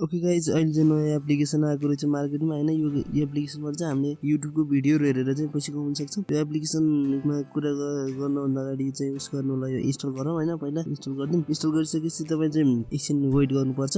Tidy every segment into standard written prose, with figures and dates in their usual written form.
Okay guys अहिले चाहिँ नयाँ एप्लिकेसन आएको रहेछ मार्केटमा हैन। यो एप्लिकेसनबाट चाहिँ हामीले युट्युबको भिडियोहरू हेरेर चाहिँ पैसा कमाउन सक्छौँ। यो एप्लिकेसनमा कुरा गर्नुभन्दा अगाडि चाहिँ उस गर्नुलाई यो इन्स्टल गरौँ हैन। पहिला इन्स्टल गरिदिउँ। इन्स्टल गरिसकेपछि तपाईँ चाहिँ एकछिन वेट गर्नुपर्छ।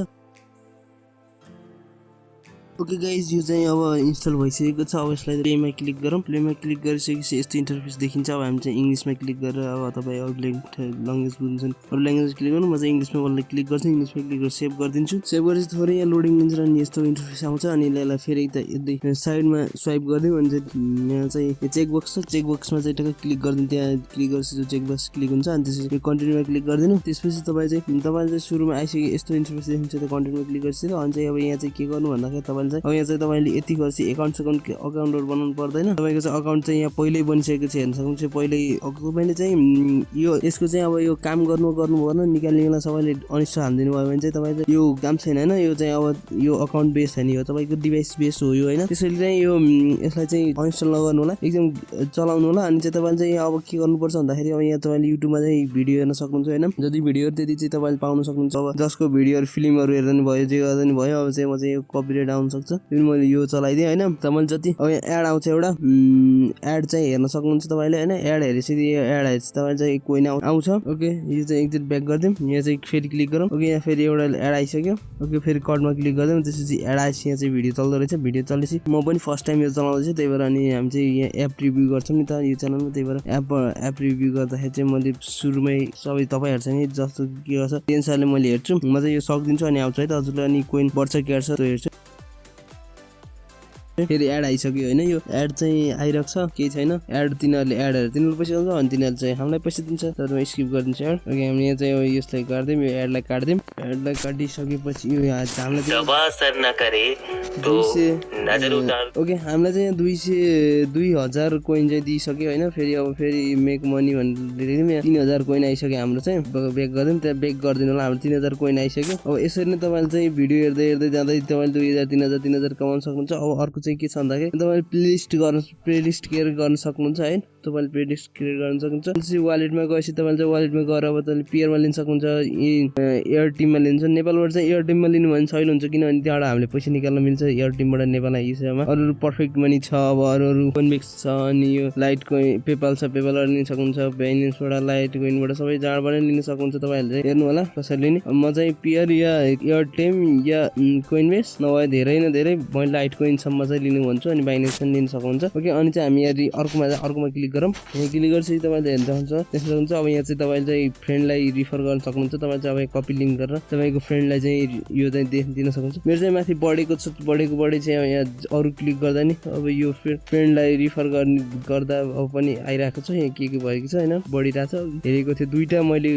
ओके गाइज यो चाहिँ अब इन्स्टल भइसकेको छ। अब यसलाई प्लेमा क्लिक गरौँ। प्लेमा क्लिक गरिसकेपछि यस्तो इन्टरफेस देखिन्छ। अब हामी चाहिँ इङ्ग्लिसमा क्लिक गरेर अब तपाईँ अरू ल्याङ्ग्वेज बुझ्नुहुन्छ अरू ल्याङ्ग्वेज क्लिक गर्नु। म चाहिँ इङ्ग्लिसमा बोल्न क्लिक गर्छु। इङ्ग्लिसमा क्लिक गरेर सेभ गरिदिन्छु। सेभ गरेपछि थोरै यहाँ लोडिङ लिन्छ अनि यस्तो इन्टरफेस आउँछ। अनि यसलाई फेरि यतै साइडमा स्वाइप गरिदिउँ। अनि चाहिँ यहाँ चाहिँ चेकबक्स छ। चेकबक्समा चाहिँ टक्क क्लिक गरिदिउँ। त्यहाँ क्लिक गरेपछि जो चेकबक्स क्लिक हुन्छ अनि त्यसपछि कन्टिन्यूमा क्लिक गरिदिनु। त्यसपछि तपाईँले चाहिँ सुरुमा आइसक्यो यस्तो इन्टरफेस देखिन्छ। त्यो कन्टिन्यूमा क्लिक गरिसक्यो। अनि चाहिँ अब यहाँ चाहिँ के गर्नु भन्दाखेरि अब यहाँ चाहिँ तपाईँले यति गर्छ अकाउन्टहरू बनाउनु पर्दैन। तपाईँको चाहिँ अकाउन्ट चाहिँ यहाँ पहिल्यै बनिसकेको छ। हेर्न सक्नुहुन्छ पहिल्यै तपाईँले चाहिँ यो यसको चाहिँ अब यो काम गर्नु भएन निकाल्नेलाई सबैले अनिष्ट हालिदिनु भयो भने चाहिँ तपाईँको यो काम छैन हैन। यो चाहिँ अब यो अकाउन्ट बेस छैन, यो तपाईँको डिभाइस बेस हो यो हैन। त्यसैले चाहिँ यो यसलाई चाहिँ अनइन्स्टल नगर्नु होला, एकदम चलाउनु होला। अनि चाहिँ तपाईँले चाहिँ अब के गर्नुपर्छ भन्दाखेरि अब यहाँ तपाईँले युट्युबमा चाहिँ भिडियो हेर्न सक्नुहुन्छ हैन। जति भिडियोहरू त्यति चाहिँ तपाईँले पाउन सक्नुहुन्छ। अब जसको भिडियोहरू फिल्महरू हेर्दा नि भयो, जे गर्दा नि भयो। अब चाहिँ म चाहिँ यो कपिराइट आउन सक्छ। मैले यो चलाइदिएँ हैन। तपाईँले जति अब यहाँ एड आउँछ एउटा एड चाहिँ हेर्न सक्नुहुन्छ तपाईँले हैन। एड हेरेपछि यो एड हेरेपछि तपाईँले चाहिँ कोइन आउँछ। ओके यो चाहिँ एकचोटि ब्याक गरिदिउँ। यहाँ चाहिँ फेरि क्लिक गरौँ। ओके यहाँ फेरि एउटा एड आइसक्यो। ओके फेरि कार्डमा क्लिक गरिदिउँ। त्यसपछि एड आएपछि यहाँ चाहिँ भिडियो चल्दो रहेछ। भिडियो चलेपछि म पनि फर्स्ट टाइम यो चलाउँदैछु, त्यही भएर अनि हामी चाहिँ यहाँ एप रिभ्यू गर्छौँ नि त यो च्यानलमा। त्यही भएर एप रिभ्यू गर्दाखेरि चाहिँ मैले सुरुमै सबै तपाईँहरूसँग जस्तो के गर्छ त्यही अनुसारले मैले हेर्छु। म चाहिँ यो सक्दिन्छु अनि आउँछ है त हजुरलाई। अनि कोइन बढ्छ के गर्छ त्यो हेर्छु। फेरि एड आइसक्यो हैन। यो एड चाहिँ आइरहेको छ, केही छैन। एड तिनीहरूले पैसा दिन्छ अनि तिनीहरूले चाहिँ हामीलाई पैसा दिन्छ। तर म स्किप गरिदिन्छु एड। ओके हामी यहाँ चाहिँ यसलाई काट्दिउँ, यो एडलाई काट्दिउँ। एडलाई काटिसकेपछि यो हामीलाई ओके हामीलाई चाहिँ 2000 कोइन चाहिँ दिइसक्यो हैन। फेरि अब फेरि मेक मनी भनेर 3000 कोइन आइसक्यो हाम्रो चाहिँ। ब्याक गरिदिउँ, त्यहाँ ब्याक गरिदिनु होला। हाम्रो 3000 कोइन आइसक्यो। अब यसरी नै तपाईँले चाहिँ भिडियो हेर्दै जाँदै तपाईँले 2000 3000 कमाउन सक्नुहुन्छ। अब अर्को चाहिँ के छ भन्दाखेरि तपाईँले प्लेलिस्ट क्रिएट गर्न सक्नुहुन्छ है। तपाईँले प्लेलिस्ट क्रिएट गर्न सक्नुहुन्छ। त्यसपछि वालेटमा गएपछि तपाईँले चाहिँ वालेटमा गएर अब तपाईँले पेयरमा लिन सक्नुहुन्छ, एयर टिममा लिन्छ। नेपालबाट चाहिँ एयर टिममा लिनु भने सजिलो हुन्छ, किनभने त्यहाँबाट हामीले पैसा निकाल्न मिल्छ एयर टिमबाट नेपालमा हिसाबमा। अरू पर्फेक्ट मनी छ, अब अरू कोइनबेक्स छ, अनि यो लाइट कोइन पेपाल छ, पेपालबाट लिन सक्नुहुन्छ। बाइनेन्सबाट लाइट कोइनबाट सबै जहाँबाट लिन सक्नुहुन्छ। तपाईँहरूले हेर्नु होला कसरी लिने। म चाहिँ पेयर या एयर टिम या कोइनबेक्स नभए धेरै न धेरै मैले लाइट कोइनसम्म चाहिँ लिनु भन्छु। अनि बाइनेन्स लिन सक्नुहुन्छ। ओके अनि चाहिँ हामी यदि अर्कोमा क्लिक गरौँ। यहाँ क्लिक गरेपछि तपाईँले हेर्न सक्नुहुन्छ। अब यहाँ चाहिँ तपाईँले चाहिँ फ्रेन्डलाई रिफर गर्न सक्नुहुन्छ। तपाईँ चाहिँ अब कपी लिङ्क गरेर तपाईँको फ्रेन्डलाई चाहिँ यो चाहिँ दिन सक्नुहुन्छ। मेरो चाहिँ माथि बढेको छ, बढी चाहिँ यहाँ अरू क्लिक गर्दा नि अब यो फ्रेन्डलाई रिफर गर्दा अब पनि आइरहेको छ। यहाँ के भएको छ होइन, बढिरहेको छ। हेरेको थियो दुईवटा मैले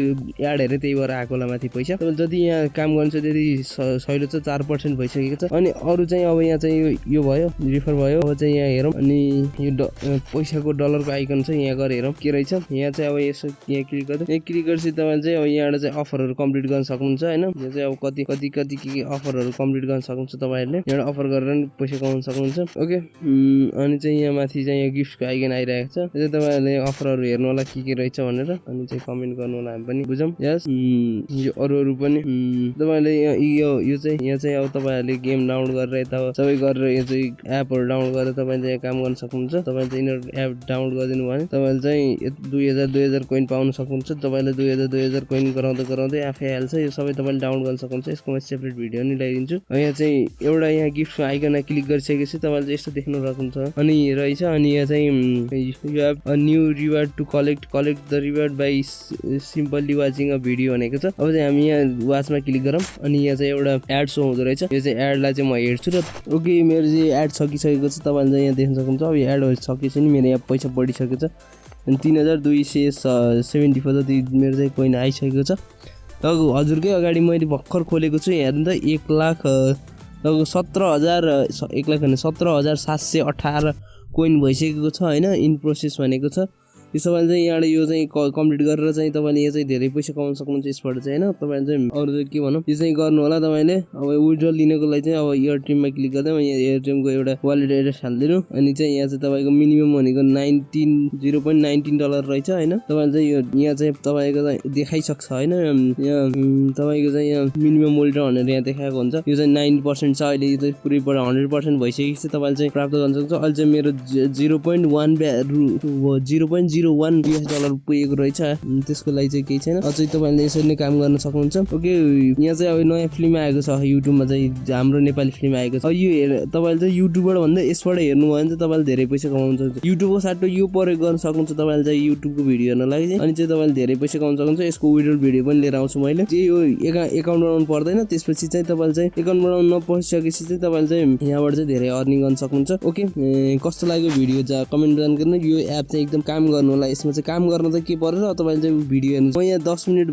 एड हेरेँ, त्यही भएर आएको होला माथि पैसा। जति यहाँ काम गर्नु छ त्यति सहिलो छ, 4% भइसकेको छ। अनि अरू चाहिँ अब यहाँ चाहिँ यो भयो रिफर भयो। अब चाहिँ यहाँ हेरौँ। अनि यो पैसाको डलरको आइकन छ, यहाँ गएर हेरौँ के रहेछ। यहाँ चाहिँ अब यसो यहाँ क्लिक गर्दा यहाँ क्लिक गरेपछि तपाईँले चाहिँ अब यहाँबाट चाहिँ अफरहरू कम्प्लिट गर्न सक्नुहुन्छ होइन। यो चाहिँ अब कति के अफरहरू कम्प्लिट गर्न सक्नुहुन्छ। तपाईँहरूले यहाँ अफर गरेर पनि पैसा कमाउन सक्नुहुन्छ। ओके अनि चाहिँ यहाँ माथि चाहिँ यहाँ गिफ्टको आइकन आइरहेको छ। यो चाहिँ तपाईँहरूले अफरहरू हेर्नु होला के रहेछ भनेर। अनि चाहिँ कमेन्ट गर्नु होला, हामी पनि बुझौँ। यस यो अरू पनि तपाईँहरूले यो चाहिँ यहाँ चाहिँ अब तपाईँहरूले गेम डाउनलोड गरेर यता सबै गरेर यो चाहिँ एपहरू डाउनलोड गरेर तपाईँले चाहिँ काम गर्न सक्नुहुन्छ। तपाईँले चाहिँ यिनीहरू एप डाउनलोड गरिदिनु भयो भने तपाईँले चाहिँ 2000 कोइन पाउन सक्नुहुन्छ। तपाईँले 2000 कोइन गराउँदै आफै हाल्छ। यो सबै तपाईँले डाउनलोड गर्न सक्नुहुन्छ। यसको म सेपरेट भिडियो नि ल्याइदिन्छु। यहाँ चाहिँ एउटा यहाँ गिफ्ट आइकनमा क्लिक गरिसकेपछि तपाईँले चाहिँ यस्तो देख्नु सक्नुहुन्छ। अनि रहेछ। अनि यहाँ चाहिँ you have a new reward to collect the reward by simply watching a video भनेको छ। अब चाहिँ हामी यहाँ वाचमा क्लिक गरौँ। अनि यहाँ चाहिँ एउटा एड सो हुँदो रहेछ। यो चाहिँ एडलाई चाहिँ म हेर्छु र ओके मेरो चाहिँ एड सकिसकेको छ। तपाईँले चाहिँ यहाँ देख्न सक्नुहुन्छ। अब एड सकेछ नि मेरो यहाँ पैसा बढिसकेको छ। अनि 3274 जति मेरो चाहिँ कोइन आइसकेको छ। हजुरकै अगाडि मैले भर्खर खोलेको छु। हेर्नु त 1,17,718 कोइन भइसकेको छ होइन। इन प्रोसेस भनेको छ। यो तपाईँले चाहिँ यहाँबाट यो चाहिँ कम्प्लिट गरेर चाहिँ तपाईँले यो चाहिँ धेरै पैसा कमाउन सक्नुहुन्छ यसबाट चाहिँ होइन। तपाईँले चाहिँ अरू चाहिँ के भनौँ यो चाहिँ गर्नु होला तपाईँले। अब विथड्रल लिनको लागि चाहिँ अब एयरटेलमा क्लिक गर्दा यहाँ एयरटेलको एउटा वालेट एड्रेस हालिदिनु अनि चाहिँ यहाँ चाहिँ तपाईँको मिनिमम भनेको $0.19 रहेछ होइन। तपाईँले चाहिँ यो यहाँ चाहिँ तपाईँको चाहिँ देखाइसक्छ होइन। यहाँ तपाईँको चाहिँ यहाँ मिनिमम विथड्रल भनेर यहाँ देखाएको हुन्छ। यो चाहिँ 9% छ अहिले, यो चाहिँ पुरैबाट 100% भइसकेपछि तपाईँले चाहिँ प्राप्त गर्न सक्नुहुन्छ। अहिले चाहिँ मेरो 0.01 US$ पुगेको रहेछ। त्यसको लागि चाहिँ केही छैन, अझै तपाईँले यसरी नै काम गर्न सक्नुहुन्छ। ओके, यहाँ चाहिँ अब नयाँ फिल्म आएको छ युट्युबमा चाहिँ हाम्रो नेपाली फिल्म आएको छ। यो तपाईँले चाहिँ युट्युबबाट भन्दा यसबाट हेर्नुभयो भने चाहिँ तपाईँले धेरै पैसा कमाउन सक्नुहुन्छ। युट्युबको साटो यो प्रयोग गर्न सक्नुहुन्छ तपाईँले चाहिँ युट्युबको भिडियो हेर्न लागि चाहिँ, अनि चाहिँ तपाईँले धेरै पैसा कमाउन सक्नुहुन्छ। यसको विड्रोल भिडियो पनि लिएर आउँछु मैले। चाहिँ यो एकाउन्ट बनाउनु पर्दैन, त्यसपछि चाहिँ तपाईँले चाहिँ एकाउन्ट बनाउनु नपसिसकेपछि चाहिँ तपाईँले चाहिँ यहाँबाट चाहिँ धेरै अर्निङ गर्न सक्नुहुन्छ। ओके, कस्तो लाग्यो भिडियो चाहिँ कमेन्ट गर्नु। यो एप चाहिँ एकदम काम गर्नु होला। यसमा चाहिँ काम गर्न चाहिँ के परेर तपाईँले चाहिँ भिडियो हेर्नु। म यहाँ 10 मिनट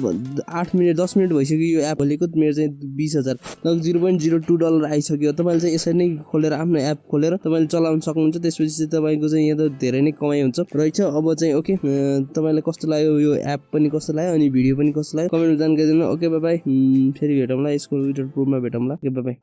भइसक्यो यो एप खोलेको, मेरो चाहिँ 20,000 $0.02 आइसक्यो। तपाईँले चाहिँ यसरी नै खोलेर आफ्नो एप खोलेर तपाईँले चलाउन सक्नुहुन्छ। त्यसपछि चाहिँ तपाईँको चाहिँ यहाँ त धेरै नै कमाइ हुन्छ रहेछ। अब चाहिँ ओके, तपाईँलाई कस्तो लाग्यो यो एप पनि कस्तो लाग्यो अनि भिडियो पनि कस्तो लाग्यो कमेन्टमा जानकारी दिनु। ओके, बाई बाई, फेरि भेटौँला, यसको विडियो प्रुफमा भेटौँला। Okay, bye by.